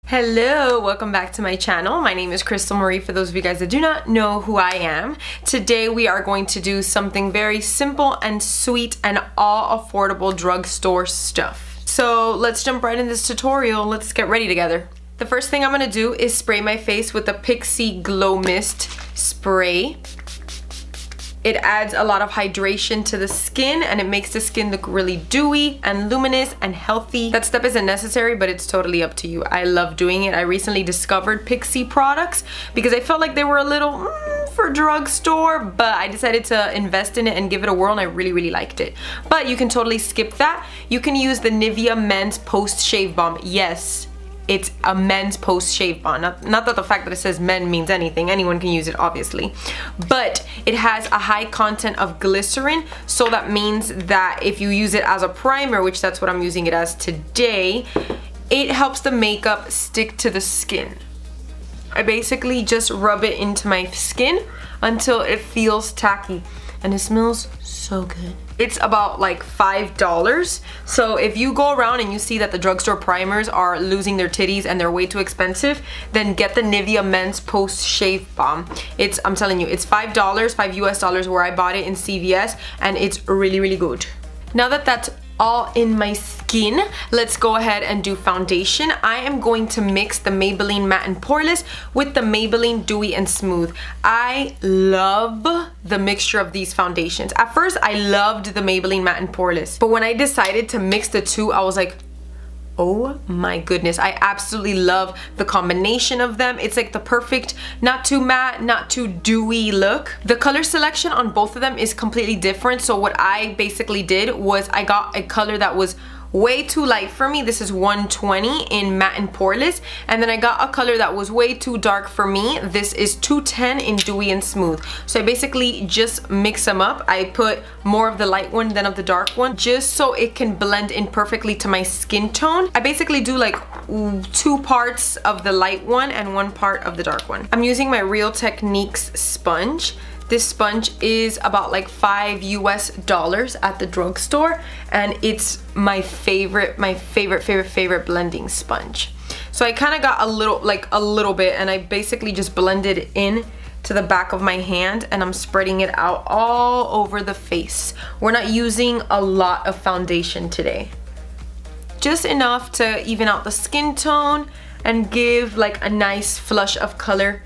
Hello, welcome back to my channel. My name is Crystal Marie for those of you guys that do not know who I am. Today we are going to do something very simple and sweet and all affordable drugstore stuff. So let's jump right in this tutorial. Let's get ready together. The first thing I'm gonna do is spray my face with the Pixi Glow Mist spray. It adds a lot of hydration to the skin and it makes the skin look really dewy and luminous and healthy. That step isn't necessary, but it's totally up to you. I love doing it. I recently discovered Pixi products because I felt like they were a little for drugstore, but I decided to invest in it and give it a whirl and I really liked it. But you can totally skip that. You can use the Nivea Men's Post Shave Balm. Yes, it's a men's post shave balm. Not that the fact that it says men means anything. Anyone can use it, obviously. But it has a high content of glycerin, so that means that if you use it as a primer, which that's what I'm using it as today, it helps the makeup stick to the skin. I basically just rub it into my skin until it feels tacky, and it smells so good. It's about like $5. So if you go around and you see that the drugstore primers are losing their titties and they're way too expensive, then get the Nivea Men's Post Shave Balm. I'm telling you, it's $5, $5 where I bought it in CVS, and it's really good. Now that that's all in my skin, let's go ahead and do foundation. I am going to mix the Maybelline Matte and Poreless with the Maybelline Dewy and Smooth. I love the mixture of these foundations. At first, I loved the Maybelline Matte and Poreless, but when I decided to mix the two, I was like, oh my goodness, I absolutely love the combination of them. It's like the perfect, not too matte, not too dewy look. The color selection on both of them is completely different. So what I basically did was I got a color that was way too light for me. This is 120 in matte and poreless, and then I got a color that was way too dark for me. This is 210 in dewy and smooth. So I basically just mix them up. I put more of the light one than of the dark one, just so it can blend in perfectly to my skin tone. I basically do like 2 parts of the light one and 1 part of the dark one. I'm using my Real Techniques sponge. This sponge is about like $5 US at the drugstore, and it's my favorite blending sponge. So I kind of got a little bit, and I basically just blended in to the back of my hand, and I'm spreading it out all over the face. We're not using a lot of foundation today. Just enough to even out the skin tone and give like a nice flush of color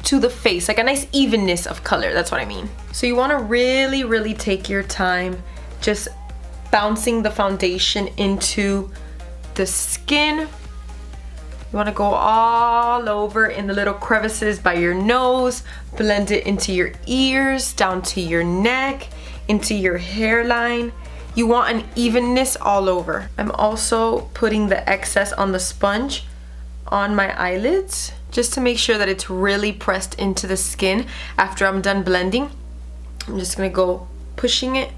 to the face, like a nice evenness of color, that's what I mean. So you want to really take your time just bouncing the foundation into the skin. You want to go all over in the little crevices by your nose, blend it into your ears, down to your neck, into your hairline. You want an evenness all over. I'm also putting the excess on the sponge on my eyelids, just to make sure that it's really pressed into the skin. After I'm done blending, I'm just gonna go pushing it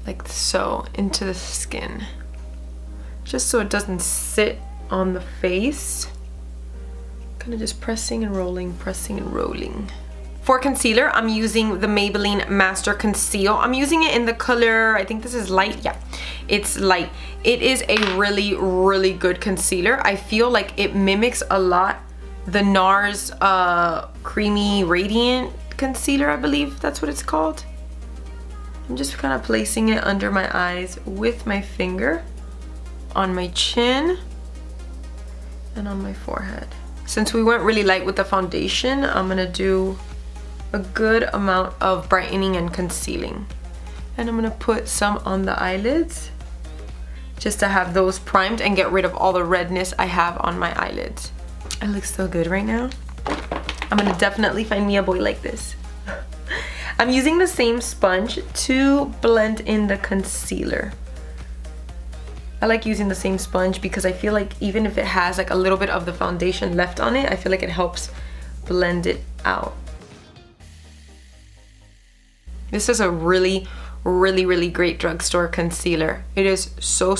like so into the skin, just so it doesn't sit on the face. Kind of just pressing and rolling, pressing and rolling. For concealer, I'm using the Maybelline Master Conceal. I'm using it in the color, I think this is light. Yeah, it's light. It is a really good concealer. I feel like it mimics a lot the NARS Creamy Radiant Concealer, I believe that's what it's called. I'm just kind of placing it under my eyes with my finger, on my chin, and on my forehead. Since we went really light with the foundation, I'm gonna do a good amount of brightening and concealing. And I'm gonna put some on the eyelids just to have those primed and get rid of all the redness I have on my eyelids. I look so good right now. I'm gonna definitely find me a boy like this. I'm using the same sponge to blend in the concealer. I like using the same sponge because I feel like even if it has like a little bit of the foundation left on it, I feel like it helps blend it out. This is a really great drugstore concealer. It is so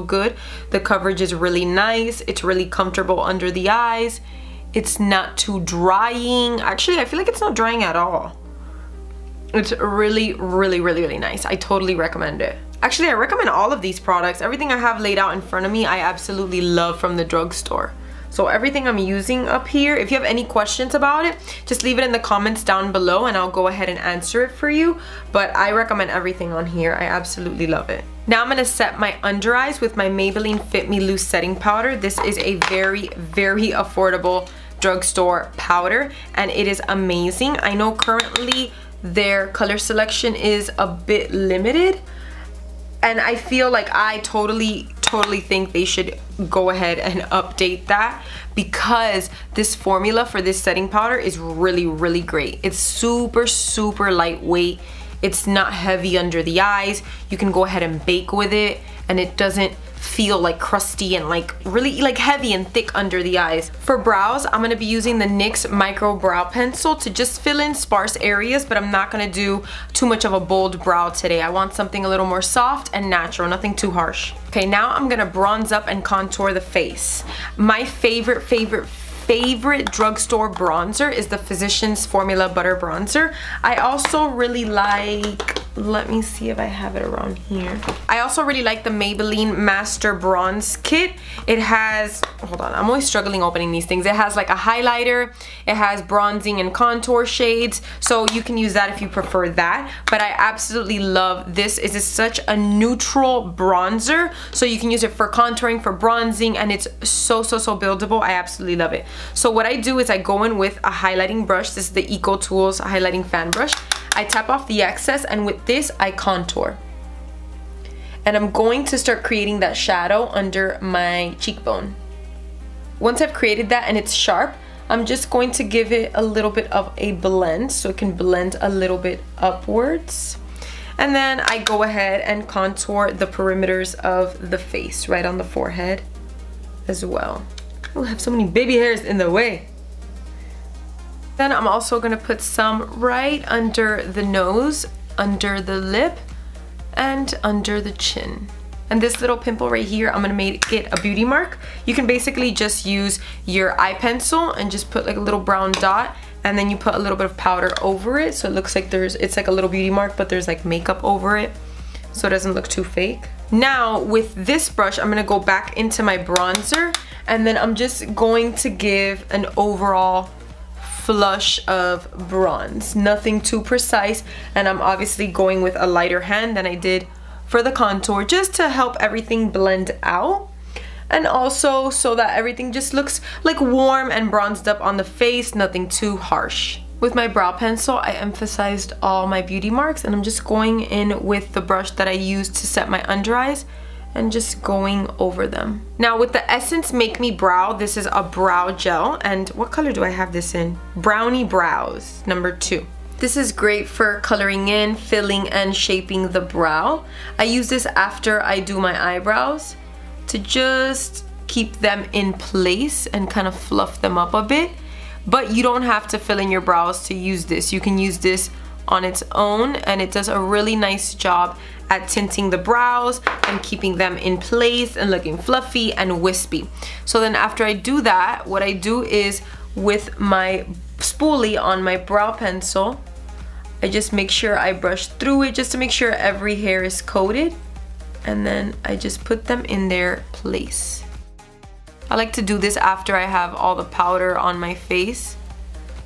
good. The coverage is really nice. It's really comfortable under the eyes. It's not too drying. Actually, I feel like it's not drying at all. It's really nice. I totally recommend it. Actually, I recommend all of these products. Everything I have laid out in front of me, I absolutely love from the drugstore. So everything I'm using up here, if you have any questions about it, just leave it in the comments down below and I'll go ahead and answer it for you. But I recommend everything on here. I absolutely love it. Now I'm going to set my under eyes with my Maybelline Fit Me Loose Setting Powder. This is a very, very affordable drugstore powder and it is amazing. I know currently their color selection is a bit limited and I feel like I totally think they should go ahead and update that because this formula for this setting powder is really great. It's super lightweight. It's not heavy under the eyes. You can go ahead and bake with it and it doesn't feel like crusty and like really like heavy and thick under the eyes. For brows, I'm going to be using the NYX Micro Brow Pencil to just fill in sparse areas, but I'm not going to do too much of a bold brow today. I want something a little more soft and natural, nothing too harsh. Okay, now I'm going to bronze up and contour the face. My favorite drugstore bronzer is the Physicians Formula Butter Bronzer. I also really like, let me see if I have it around here. I also really like the Maybelline Master Bronze Kit. It has, hold on, I'm always struggling opening these things. It has like a highlighter, it has bronzing and contour shades, so you can use that if you prefer that. But I absolutely love this. It is such a neutral bronzer, so you can use it for contouring, for bronzing, and it's so buildable. I absolutely love it. So what I do is I go in with a highlighting brush. This is the Eco Tools highlighting fan brush. I tap off the excess and with this I contour. And I'm going to start creating that shadow under my cheekbone. Once I've created that and it's sharp, I'm just going to give it a little bit of a blend so it can blend a little bit upwards. And then I go ahead and contour the perimeters of the face right on the forehead as well. I have so many baby hairs in the way. Then I'm also going to put some right under the nose, under the lip, and under the chin. And this little pimple right here, I'm going to make it a beauty mark. You can basically just use your eye pencil and just put like a little brown dot, and then you put a little bit of powder over it so it looks like it's like a little beauty mark, but there's like makeup over it so it doesn't look too fake. Now with this brush, I'm going to go back into my bronzer and then I'm just going to give an overall flush of bronze. Nothing too precise, and I'm obviously going with a lighter hand than I did for the contour just to help everything blend out and also so that everything just looks like warm and bronzed up on the face, nothing too harsh. With my brow pencil, I emphasized all my beauty marks and I'm just going in with the brush that I used to set my under eyes and just going over them. Now with the Essence Make Me Brow, this is a brow gel, and what color do I have this in? Brownie Brows, number 2. This is great for coloring in, filling, and shaping the brow. I use this after I do my eyebrows to just keep them in place and kind of fluff them up a bit. But you don't have to fill in your brows to use this. You can use this on its own and it does a really nice job at tinting the brows and keeping them in place and looking fluffy and wispy. So then after I do that, what I do is with my spoolie on my brow pencil, I just make sure I brush through it just to make sure every hair is coated, and then I just put them in their place. I like to do this after I have all the powder on my face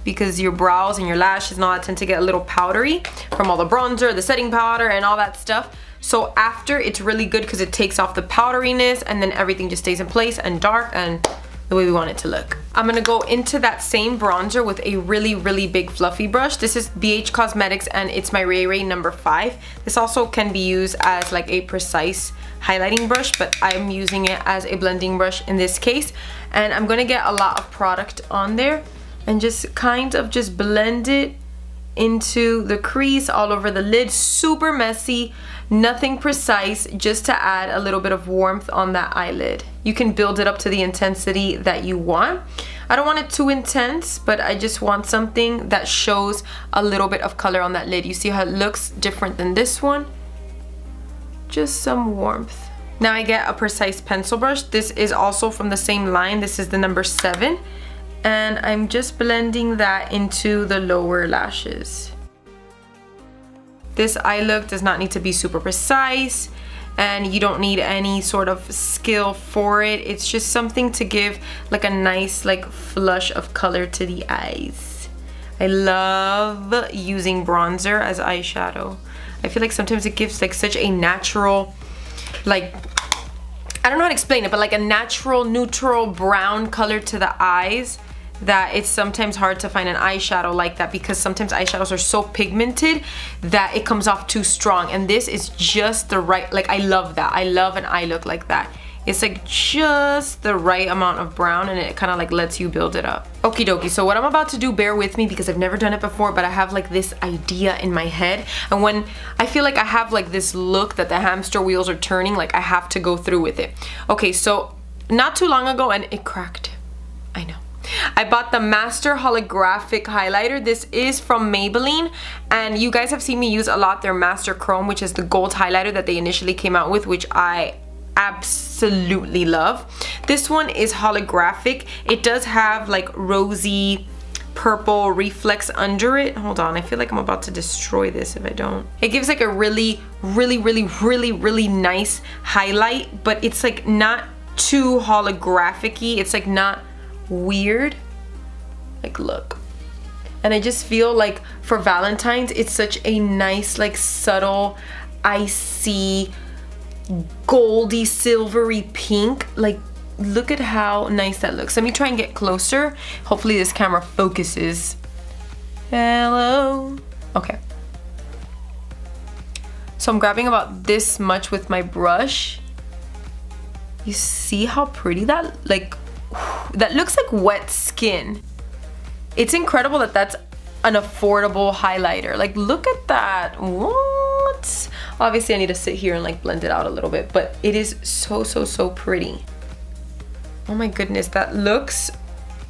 because your brows and your lashes and all that tend to get a little powdery from all the bronzer, the setting powder, and all that stuff. So after, it's really good because it takes off the powderiness and then everything just stays in place and dark and the way we want it to look. I'm gonna go into that same bronzer with a really big fluffy brush. This is BH Cosmetics and it's my Ray Ray number 5. This also can be used as like a precise highlighting brush, but I'm using it as a blending brush in this case. And I'm gonna get a lot of product on there and just kind of just blend it into the crease all over the lid. Super messy, nothing precise, just to add a little bit of warmth on that eyelid. You can build it up to the intensity that you want. I don't want it too intense, but I just want something that shows a little bit of color on that lid. You see how it looks different than this one? Just some warmth. Now I get a precise pencil brush. This is also from the same line. This is the number 7. And I'm just blending that into the lower lashes. This eye look does not need to be super precise. and you don't need any sort of skill for it. It's just something to give like a nice like flush of color to the eyes. I love using bronzer as eyeshadow. I feel like sometimes it gives like such a natural, like, I don't know how to explain it, but like a natural neutral brown color to the eyes that it's sometimes hard to find an eyeshadow like that, because sometimes eyeshadows are so pigmented that it comes off too strong, and this is just the right, like I love that. I love an eye look like that. It's like just the right amount of brown, and it kind of like lets you build it up. Okie dokie, so what I'm about to do, bear with me because I've never done it before, but I have like this idea in my head, and when I feel like I have like this look that the hamster wheels are turning, like I have to go through with it. Okay, so not too long ago, and it cracked, I know, I bought the Master Holographic highlighter. This is from Maybelline, and you guys have seen me use a lot their Master Chrome, which is the gold highlighter that they initially came out with, which I absolutely love. This one is holographic. It does have like rosy purple reflex under it. Hold on, I feel like I'm about to destroy this if I don't. It gives like a really nice highlight, but it's like not too holographic-y. It's like not weird. Like look. And I just feel like for Valentine's it's such a nice like subtle icy goldy silvery pink. Like look at how nice that looks. Let me try and get closer. Hopefully this camera focuses. Hello. Okay. So I'm grabbing about this much with my brush. You see how pretty that, like, that looks like wet skin. It's incredible that that's an affordable highlighter. Like look at that. What? Obviously I need to sit here and like blend it out a little bit, but it is so pretty. Oh my goodness, that looks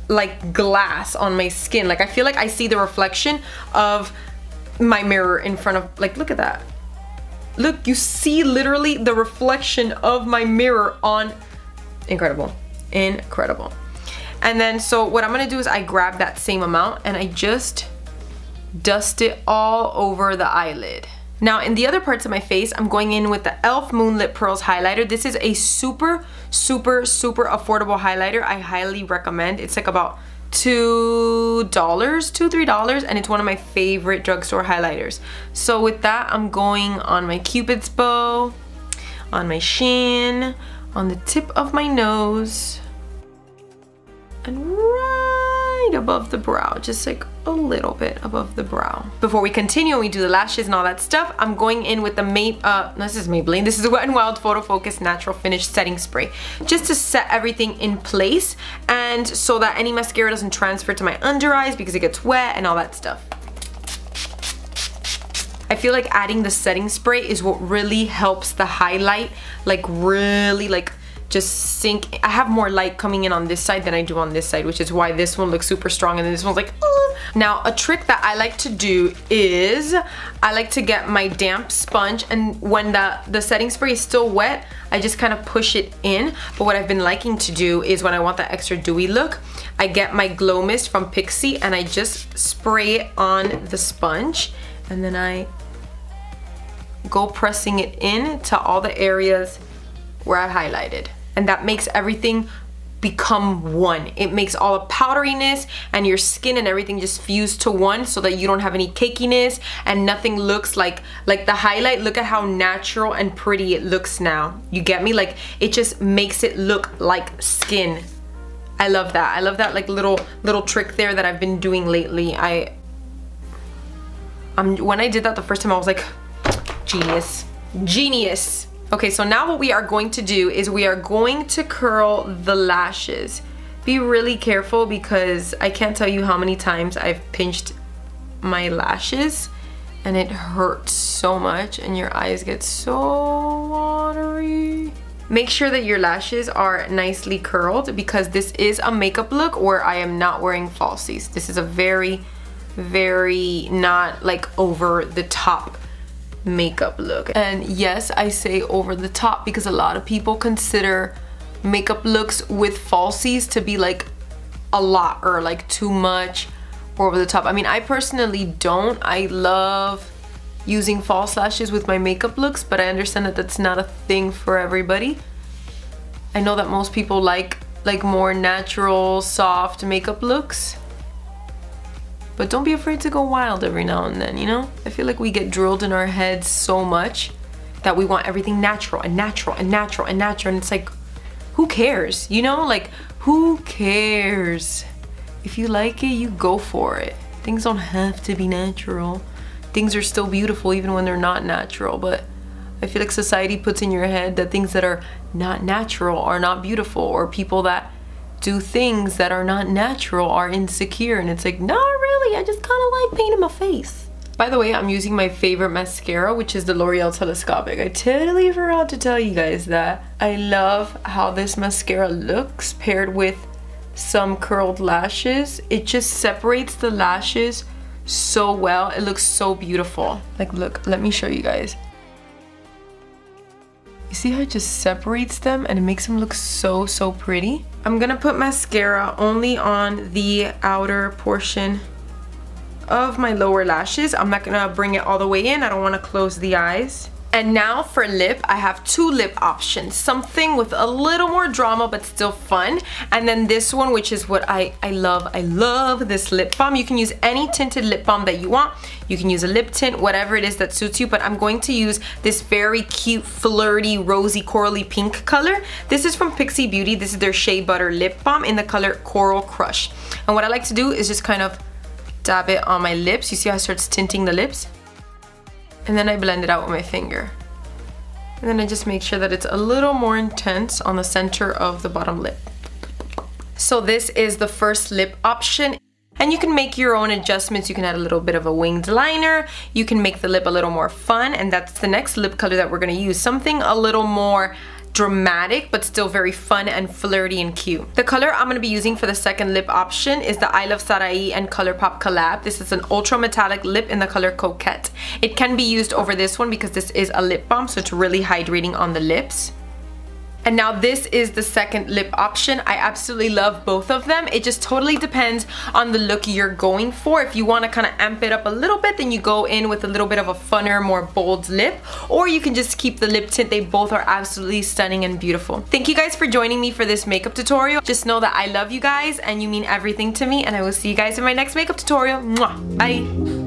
like glass on my skin. Like I feel like I see the reflection of my mirror in front of, like look at that. Look, you see literally the reflection of my mirror on, incredible. Incredible. And then so what I'm gonna do is I grab that same amount and I just dust it all over the eyelid. Now in the other parts of my face, I'm going in with the e.l.f. Moonlight Pearls highlighter. This is a super affordable highlighter. I highly recommend. It's like about $2-3, and it's one of my favorite drugstore highlighters. So with that, I'm going on my Cupid's bow, on my chin, on the tip of my nose, and right above the brow, just like a little bit above the brow. Before we continue and we do the lashes and all that stuff, I'm going in with the this is Maybelline. This is Wet n Wild Photo Focus Natural Finish Setting Spray, just to set everything in place and so that any mascara doesn't transfer to my under eyes because it gets wet and all that stuff. I feel like adding the setting spray is what really helps the highlight, like really like just sink. I have more light coming in on this side than I do on this side, which is why this one looks super strong and then this one's like, Now a trick that I like to do is I like to get my damp sponge, and when the setting spray is still wet, I just kind of push it in. But what I've been liking to do is when I want that extra dewy look, I get my glow mist from Pixi and I just spray it on the sponge, and then I go pressing it in to all the areas where I highlighted. And that makes everything become one. It makes all the powderiness and your skin and everything just fuse to one, so that you don't have any cakiness and nothing looks like the highlight. Look at how natural and pretty it looks now. You get me? Like it just makes it look like skin. I love that. I love that like little trick there that I've been doing lately. When I did that the first time, I was like, genius. Genius. Okay, so now what we are going to do is we are going to curl the lashes. Be really careful because I can't tell you how many times I've pinched my lashes and it hurts so much and your eyes get so watery. Make sure that your lashes are nicely curled because this is a makeup look where I am not wearing falsies. This is a very not like over the top makeup look. And yes, I say over the top because a lot of people consider makeup looks with falsies to be like a lot or like too much or over the top. I mean, I personally don't. I love using false lashes with my makeup looks, but I understand that that's not a thing for everybody. I know that most people like more natural, soft makeup looks. But don't be afraid to go wild every now and then, you know? I feel like we get drilled in our heads so much that we want everything natural and natural and natural and natural, and it's like, who cares? You know, like, who cares? If you like it, you go for it. Things don't have to be natural. Things are still beautiful even when they're not natural, but I feel like society puts in your head that things that are not natural are not beautiful, or people that do things that are not natural are insecure, and it's like, not really, I just kind of like painting my face. By the way, I'm using my favorite mascara, which is the L'Oreal Telescopic. I totally forgot to tell you guys that. I love how this mascara looks paired with some curled lashes. It just separates the lashes so well. It looks so beautiful. Like, look, let me show you guys. You see how it just separates them and it makes them look so, so pretty? I'm gonna put mascara only on the outer portion of my lower lashes. I'm not gonna bring it all the way in. I don't wanna close the eyes. And now for lip, I have two lip options. Something with a little more drama but still fun. And then this one, which is what I love. I love this lip balm. You can use any tinted lip balm that you want. You can use a lip tint, whatever it is that suits you, but I'm going to use this very cute, flirty, rosy, corally pink color. This is from Pixi Beauty. This is their Shea Butter Lip Balm in the color Coral Crush. And what I like to do is just kind of dab it on my lips. You see how it starts tinting the lips? And then I blend it out with my finger. And then I just make sure that it's a little more intense on the center of the bottom lip. So this is the first lip option. And you can make your own adjustments. You can add a little bit of a winged liner. You can make the lip a little more fun. And that's the next lip color that we're gonna use. Something a little more dramatic, but still very fun and flirty and cute. The color I'm going to be using for the second lip option is the iluvsarahii and Colourpop collab. This is an ultra metallic lip in the color Coquette. It can be used over this one because this is a lip balm, so it's really hydrating on the lips. And now this is the second lip option. I absolutely love both of them. It just totally depends on the look you're going for. If you want to kind of amp it up a little bit, then you go in with a little bit of a funner, more bold lip. Or you can just keep the lip tint. They both are absolutely stunning and beautiful. Thank you guys for joining me for this makeup tutorial. Just know that I love you guys and you mean everything to me. And I will see you guys in my next makeup tutorial. Mwah! Bye!